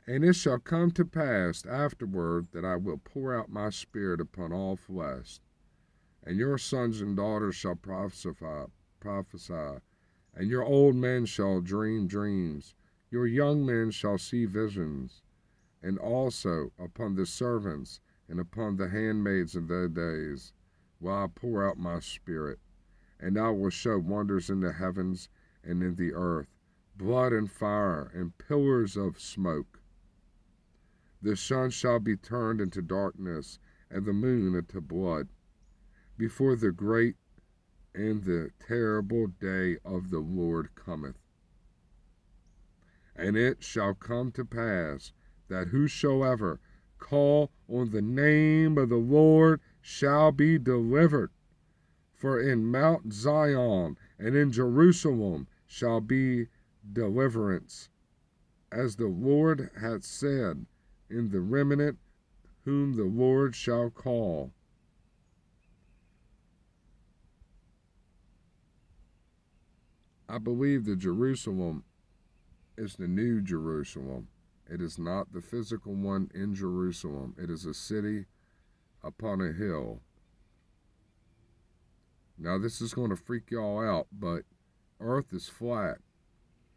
And it shall come to pass afterward that I will pour out my spirit upon all flesh, and your sons and daughters shall prophesy, and your old men shall dream dreams, your young men shall see visions, and also upon the servants and upon the handmaids in those days will I pour out my spirit, and I will show wonders in the heavens and in the earth, blood and fire and pillars of smoke. The sun shall be turned into darkness, and the moon into blood, before the great and the terrible day of the Lord cometh. And it shall come to pass that whosoever call on the name of the Lord shall be delivered. For in Mount Zion and in Jerusalem shall be deliverance, as the Lord hath said, in the remnant whom the Lord shall call. I believe that Jerusalem is the new Jerusalem. It is not the physical one in Jerusalem. It is a city upon a hill. Now, this is going to freak y'all out, but Earth is flat,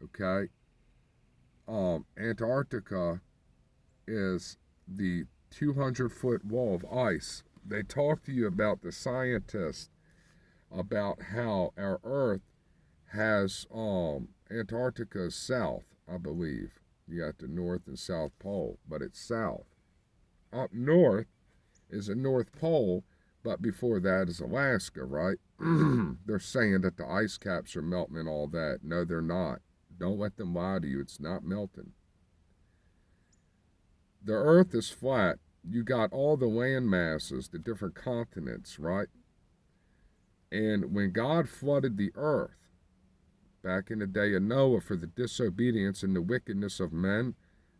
okay? Antarctica is the 200-foot wall of ice. They talk to you about the scientists about how our Earth has Antarctica south, I believe. You got the North and South Pole, but it's south. Up north is the North Pole, but before that is Alaska, right? They're saying that the ice caps are melting and all that. No, they're not. Don't let them lie to you. It's not melting. The earth is flat. You got all the land masses, the different continents, right? And when God flooded the earth back in the day of Noah for the disobedience and the wickedness of men,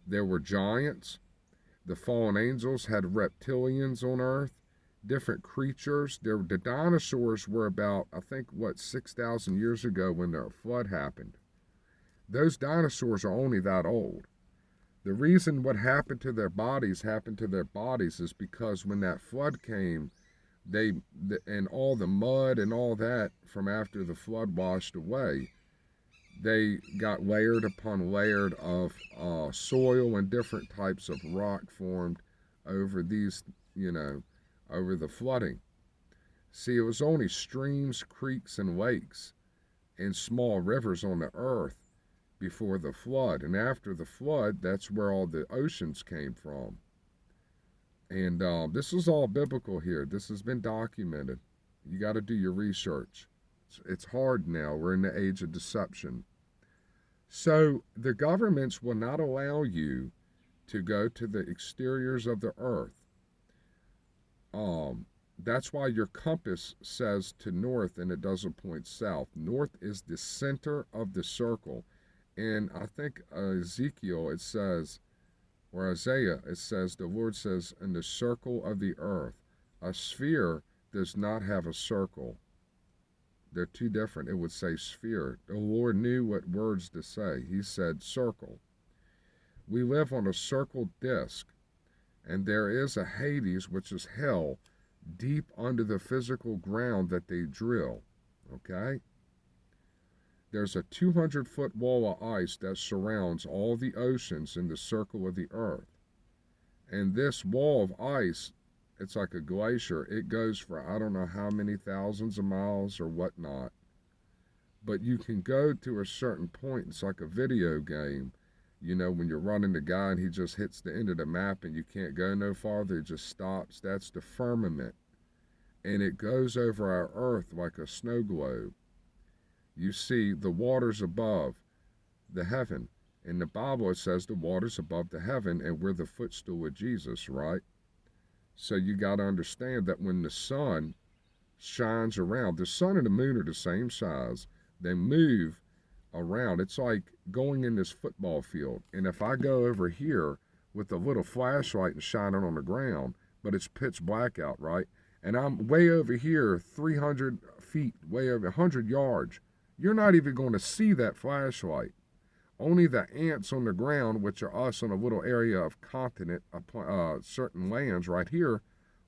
there were giants. The fallen angels had reptilians on earth, different creatures. The dinosaurs were about, I think, 6,000 years ago when the flood happened. Those dinosaurs are only that old. The reason what happened to their bodies is because when that flood came, and all the mud and all that from after the flood washed away, they got layered upon layered of soil and different types of rock formed over these, over the flooding. See, it was only streams, creeks, and lakes and small rivers on the earth before the flood. And after the flood, that's where all the oceans came from. And this is all biblical here. This has been documented. You got to do your research. It's hard now. We're in the age of deception. So the governments will not allow you to go to the exteriors of the earth. That's why your compass says to north and it doesn't point south. North is the center of the circle. And I think Ezekiel, it says, or Isaiah, it says, the Lord says, in the circle of the earth. A sphere does not have a circle. They're two different. It would say sphere. The Lord knew what words to say. He said circle. We live on a circled disc, and there is a Hades, which is hell, deep under the physical ground that they drill. Okay? There's a 200-foot wall of ice that surrounds all the oceans in the circle of the earth. And this wall of ice, it's like a glacier. It goes for I don't know how many thousands of miles or whatnot. But you can go to a certain point. It's like a video game. When you're running the guy and he just hits the end of the map and you can't go no farther, it just stops. That's the firmament. And it goes over our earth like a snow globe. You see the waters above the heaven. In the Bible, it says the waters above the heaven, and we're the footstool of Jesus, right? So you got to understand that when the sun shines around, the sun and the moon are the same size. They move around. It's like going in this football field. And if I go over here with a little flashlight and shine it on the ground, but it's pitch black out, right? And I'm way over here, 300 feet, way over 100 yards. You're not even going to see that flashlight. Only the ants on the ground, which are us on a little area of continent, certain lands right here,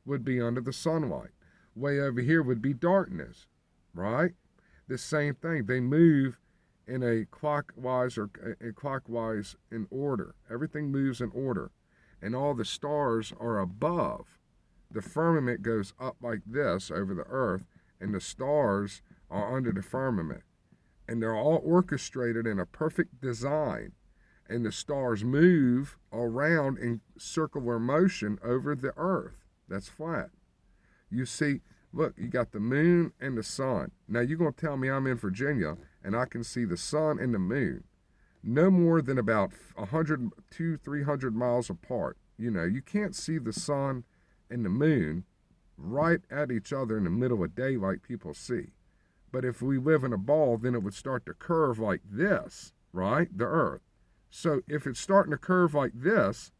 would be under the sunlight. Way over here would be darkness, right? The same thing. They move in a clockwise or a clockwise in order. Everything moves in order, and all the stars are above. The firmament goes up like this over the earth, and the stars are under the firmament, and they're all orchestrated in a perfect design, and the stars move around in circular motion over the earth that's flat. You see, look, you got the moon and the sun. Now you're going to tell me I'm in Virginia and I can see the sun and the moon no more than about 100, 200, 300 miles apart. You know, you can't see the sun and the moon right at each other in the middle of daylight people see. But if we live in a ball, then it would start to curve like this, right? The earth. So if it's starting to curve like this,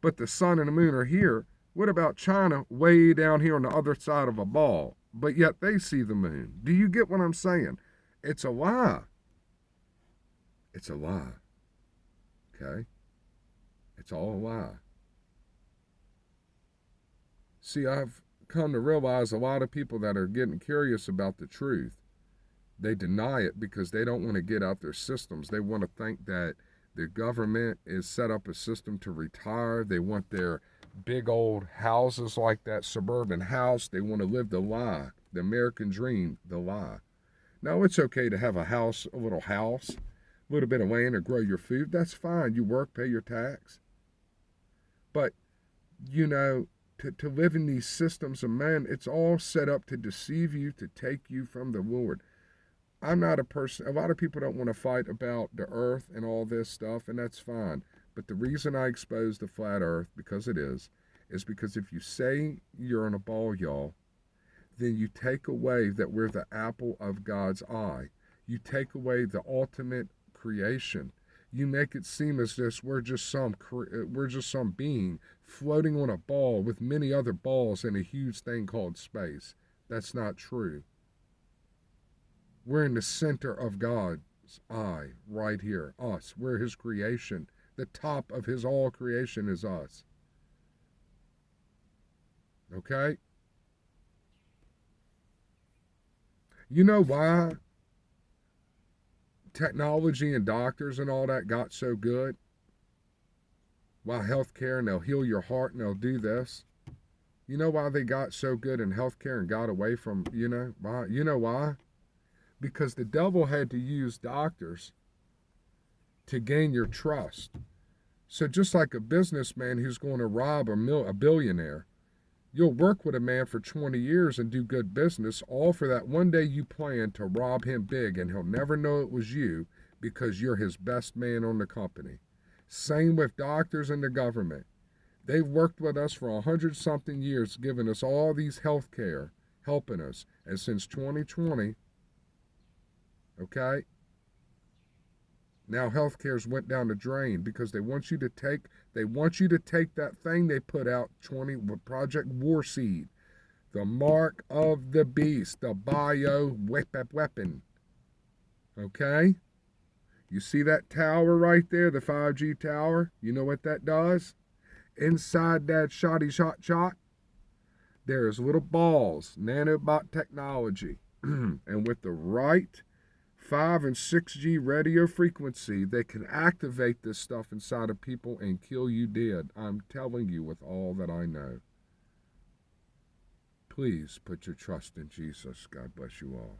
but the sun and the moon are here, what about China way down here on the other side of a ball, but yet they see the moon? Do you get what I'm saying? It's a lie. It's a lie. Okay? It's all a lie. See, I've come to realize a lot of people that are getting curious about the truth, they deny it because they don't want to get out their systems. They want to think that the government is set up a system to retire. They want their big old houses like that suburban house. They want to live the lie, the American dream, the lie. Now, it's okay to have a house, a little house, a little bit of land to grow your food. That's fine. You work, pay your tax. But, you know, to live in these systems of man, it's all set up to deceive you, to take you from the Lord. I'm not a person, a lot of people don't want to fight about the earth and all this stuff, and that's fine. But the reason I expose the flat earth, because it is because if you say you're in a ball, y'all, then you take away that we're the apple of God's eye. You take away the ultimate creation. You make it seem as if we're just some being floating on a ball with many other balls in a huge thing called space. That's not true. We're in the center of God's eye right here. Us. We're his creation. The top of his all creation is us. Okay? You know why technology and doctors and all that got so good? Why healthcare, and they'll heal your heart and they'll do this? You know why they got so good in healthcare and got away from, why? You know why? Because the devil had to use doctors to gain your trust. So just like a businessman who's going to rob a billionaire, you'll work with a man for 20 years and do good business, all for that one day you plan to rob him big, and he'll never know it was you because you're his best man on the company. Same with doctors and the government. They've worked with us for 100-something years, giving us all these health care, helping us. And since 2020, okay, now healthcare's went down the drain because they want you to take that thing they put out, Project Warseed, the mark of the beast, the bio weapon. Okay? You see that tower right there, the 5G tower? You know what that does? Inside that shot, there's little balls, nanobot technology. And with the right 5 and 6G radio frequency, they can activate this stuff inside of people and kill you dead. I'm telling you with all that I know. Please put your trust in Jesus. God bless you all.